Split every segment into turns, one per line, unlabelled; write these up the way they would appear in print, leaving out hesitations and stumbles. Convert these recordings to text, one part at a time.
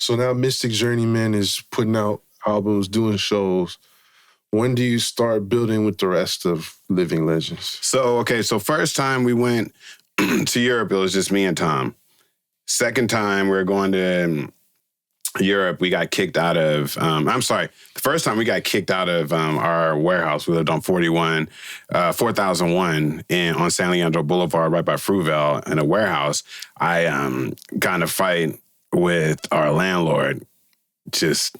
So now Mystik Journeymen is putting out albums, doing shows. When do you start building with the rest of Living Legends?
So first time we went to Europe, it was just me and Tom. Second time we were going to Europe, we got kicked out of, the first time we got kicked out of our warehouse. We lived on 4001 on San Leandro Boulevard, right by Fruitvale, in a warehouse. I got in a fight with our landlord. Just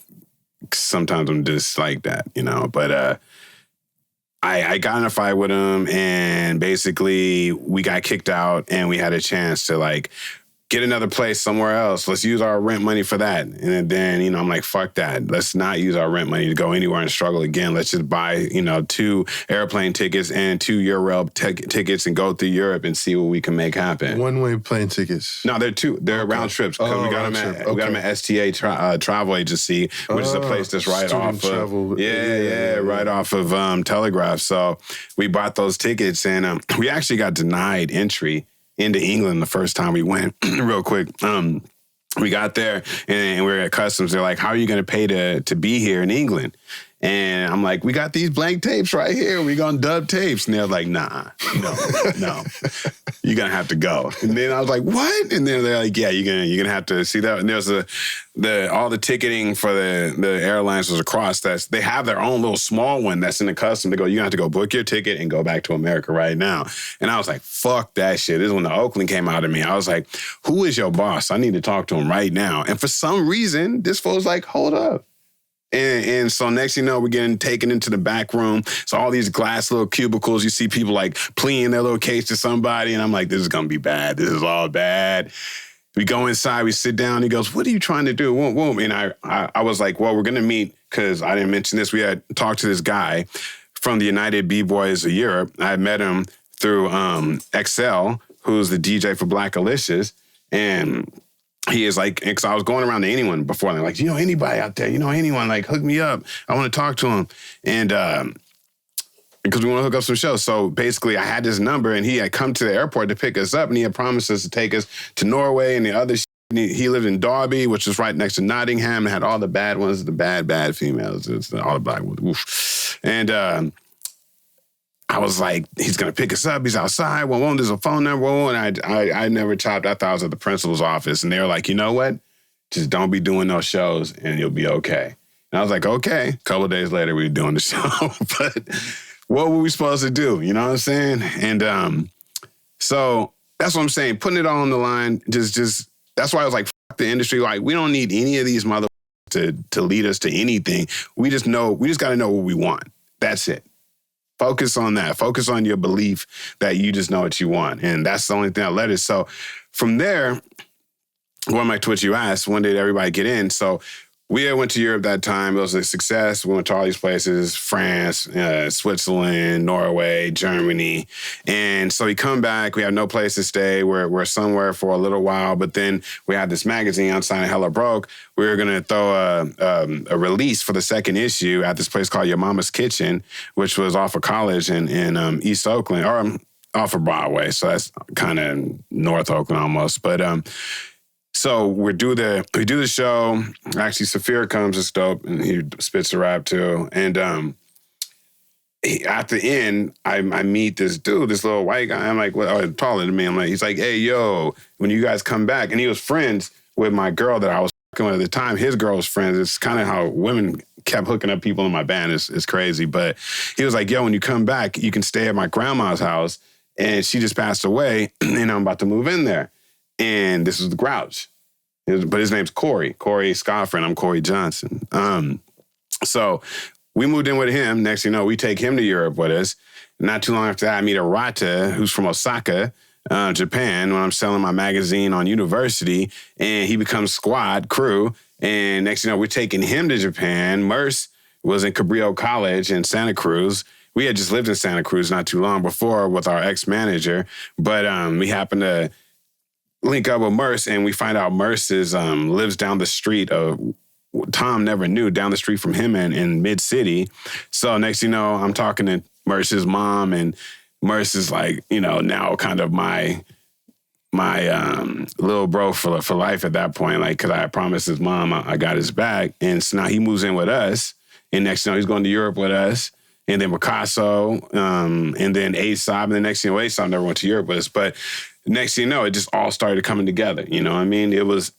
sometimes I'm just like that, but I got in a fight with him, and basically we got kicked out, and we had a chance to get another place somewhere else. Let's use our rent money for that. And then, I'm like, fuck that. Let's not use our rent money to go anywhere and struggle again. Let's just buy, 2 airplane tickets and 2 Eurail tickets and go through Europe and see what we can make happen.
One-way plane tickets?
No, they're 2. They're round trips. We got them at STA Travel Agency, which is a place that's right off of... right off of Telegraph. So we bought those tickets, and we actually got denied entry into England the first time we went. Real quick. We got there, and we were at customs. They're like, how are you going to pay to be here in England? And I'm like, we got these blank tapes right here. We gonna dub tapes. And they're like, nah, no. You're gonna have to go. And then I was like, what? And then they're like, yeah, you're gonna have to see that. And there's all the ticketing for the airlines was across. They have their own little small one that's in the custom. They go, you're gonna have to go book your ticket and go back to America right now. And I was like, fuck that shit. This is when the Oakland came out of me. I was like, who is your boss? I need to talk to him right now. And for some reason, this fool's like, hold up. And so next thing you know, we're getting taken into the back room. So all these glass little cubicles, you see people pleading their little case to somebody. And I'm like, this is going to be bad. This is all bad. We go inside, we sit down. He goes, what are you trying to do? Whoa. And I was like, well, we're going to meet, because I didn't mention this. We had talked to this guy from the United B-Boys of Europe. I met him through XL, who's the DJ for Black Alicious. And he is like, because I was going around to anyone before, and they're like, anybody out there? Anyone? Hook me up. I want to talk to him. And because we want to hook up some shows. So basically, I had this number, and he had come to the airport to pick us up, and he had promised us to take us to Norway and the other shit. He lived in Derby, which is right next to Nottingham, and had all the bad ones, the bad females. It's all the black ones. Oof. And I was like, he's going to pick us up. He's outside. Well, there's a phone number. And I never chopped. I thought I was at the principal's office. And they were like, you know what? Just don't be doing those shows and you'll be okay. And I was like, okay. A couple of days later, we were doing the show. But what were we supposed to do? You know what I'm saying? And so that's what I'm saying. Putting it all on the line, just that's why I was like, fuck the industry. We don't need any of these mother to lead us to anything. We just got to know what we want. That's it. Focus on that. Focus on your belief that you just know what you want. And that's the only thing that led us. So from there, going back to what you asked, when did everybody get in? So we went to Europe that time. It was a success. We went to all these places, France, Switzerland, Norway, Germany. And so we come back. We have no place to stay. We're somewhere for a little while. But then we had this magazine, Unsigned Hella Broke. We were going to throw a release for the second issue at this place called Your Mama's Kitchen, which was off of College in East Oakland, or off of Broadway. So that's kind of North Oakland almost. But so we do the show. Actually, Saphir comes, it's dope, and he spits a rap too. And at the end, I meet this dude, this little white guy. I'm like, well, taller than me. I'm like, he's like, hey, yo, when you guys come back, and he was friends with my girl that I was fucking with at the time. His girl was friends. It's kind of how women kept hooking up people in my band. It's crazy. But he was like, yo, when you come back, you can stay at my grandma's house, and she just passed away, and I'm about to move in there. And this is the Grouch. But his name's Corey Scoffer, and I'm Corey Johnson. So we moved in with him. Next thing you know, we take him to Europe with us. Not too long after that, I meet Arata, who's from Osaka, Japan, when I'm selling my magazine on University, and he becomes squad crew. And next thing you know, we're taking him to Japan. Murs was in Cabrillo College in Santa Cruz. We had just lived in Santa Cruz not too long before with our ex-manager, but we happened to link up with Murs, and we find out Murs lives down the street of, Tom never knew, down the street from him in Mid-City. So next thing you know, I'm talking to Murs' mom, and Murs is like, now kind of my little bro for life at that point, like, because I promised his mom I got his back. And so now he moves in with us. And next thing you know, he's going to Europe with us. And then Bicasso, and then Aesop. And the next thing you know, Aesop never went to Europe with us. But next thing you know, it just all started coming together. You know what I mean? It was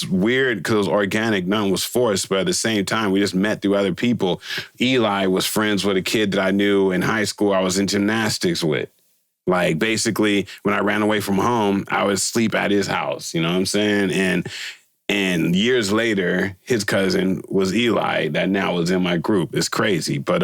weird because it was organic. None was forced. But at the same time, we just met through other people. Eligh was friends with a kid that I knew in high school I was in gymnastics with. Like, basically, when I ran away from home, I would sleep at his house. You know what I'm saying? And years later, his cousin was Eligh that now was in my group. It's crazy. But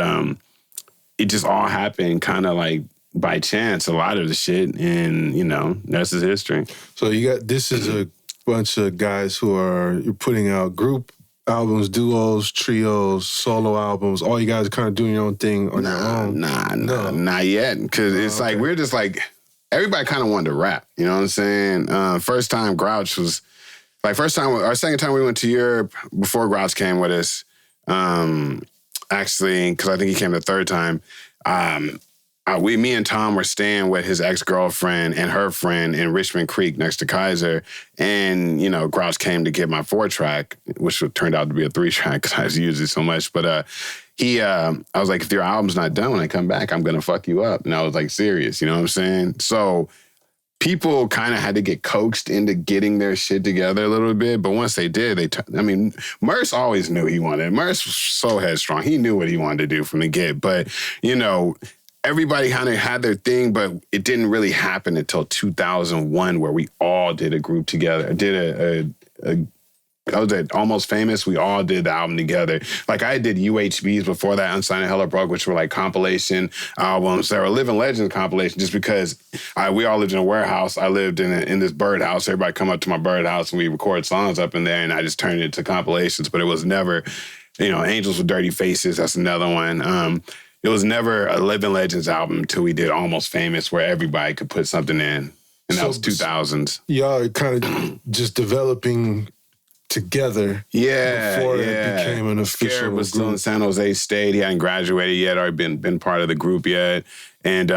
it just all happened kind of like by chance, a lot of the shit. And, you know, that's his history.
So this is a bunch of guys you're putting out group albums, duos, trios, solo albums. All you guys are kind of doing your own thing on your own.
Nah, not yet. Because it's like, we're just like, everybody kind of wanted to rap. You know what I'm saying? First time Grouch was, like, second time we went to Europe before Grouch came with us, actually, because I think he came the third time, me and Tom were staying with his ex-girlfriend and her friend in Richmond Creek next to Kaiser. And, you know, Grouch came to get my 4-track, which turned out to be a 3-track because I just used it so much. But I was like, if your album's not done when I come back, I'm going to fuck you up. And I was like, serious, you know what I'm saying? So people kind of had to get coaxed into getting their shit together a little bit. But once they did, Murs always knew he wanted it. Murs was so headstrong. He knew what he wanted to do from the get. But, you know, everybody kind of had their thing, but it didn't really happen until 2001 where we all did a group together. I was at Almost Famous. We all did the album together. Like, I did UHBs before that, Unsigned and Hella Broke, which were like compilation albums. They were Living Legends compilation just because we all lived in a warehouse. I lived in this birdhouse. Everybody come up to my birdhouse and we record songs up in there, and I just turned it into compilations. But it was never, you know, Angels with Dirty Faces. That's another one. It was never a Living Legends album until we did Almost Famous, where everybody could put something in. And that was 2000s.
Y'all are kind of just developing together before it became an official
Scarub was
group.
still in San Jose State. He hadn't graduated yet or been part of the group yet. And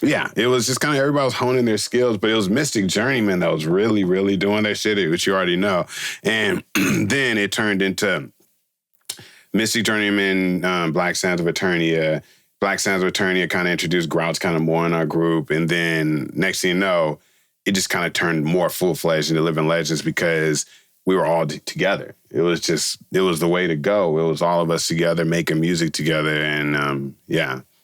it was just kind of everybody was honing their skills, but it was Mystik Journeymen that was really, really doing their shit, which you already know. And then it turned into Mystik Journeymen, Black Sands of Eternia. Black Sands of Eternia kind of introduced Grouch kind of more in our group. And then next thing you know, it just kind of turned more full-fledged into Living Legends because we were all together. It was the way to go. It was all of us together making music together. And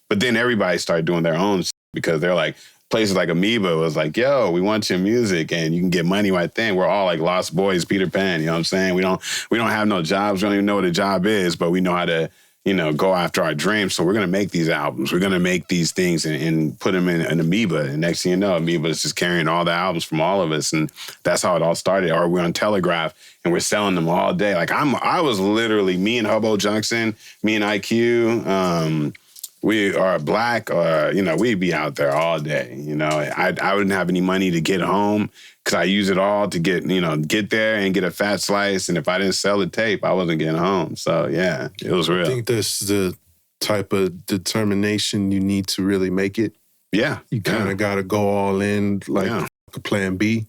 but then everybody started doing their own shit because they're like, places like Amoeba was like, yo, we want your music and you can get money right then. We're all like lost boys, Peter Pan, you know what I'm saying? We don't have no jobs. We don't even know what a job is, but we know how to, you know, go after our dreams. So we're going to make these albums. We're going to make these things and put them in an Amoeba. And next thing you know, Amoeba is just carrying all the albums from all of us. And that's how it all started. Or we're on Telegraph and we're selling them all day. Like I was literally, me and Hobo Junction, me and IQ, we are Black, or, you know, we'd be out there all day. You know, I wouldn't have any money to get home because I use it all to get there and get a fat slice. And if I didn't sell the tape, I wasn't getting home. So, yeah, it was real.
I think that's the type of determination you need to really make it.
Yeah.
You kind of got to go all in, like a plan B.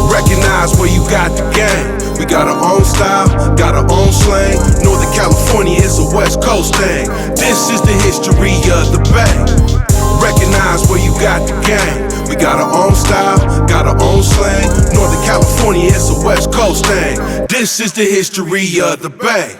Recognize where you got the game. We got our own style, got our own slang. Northern California is a West Coast thing. This is the history of the Bay. Recognize where you got the game. We got our own style, got our own slang. Northern California is a West Coast thing. This is the history of the Bay.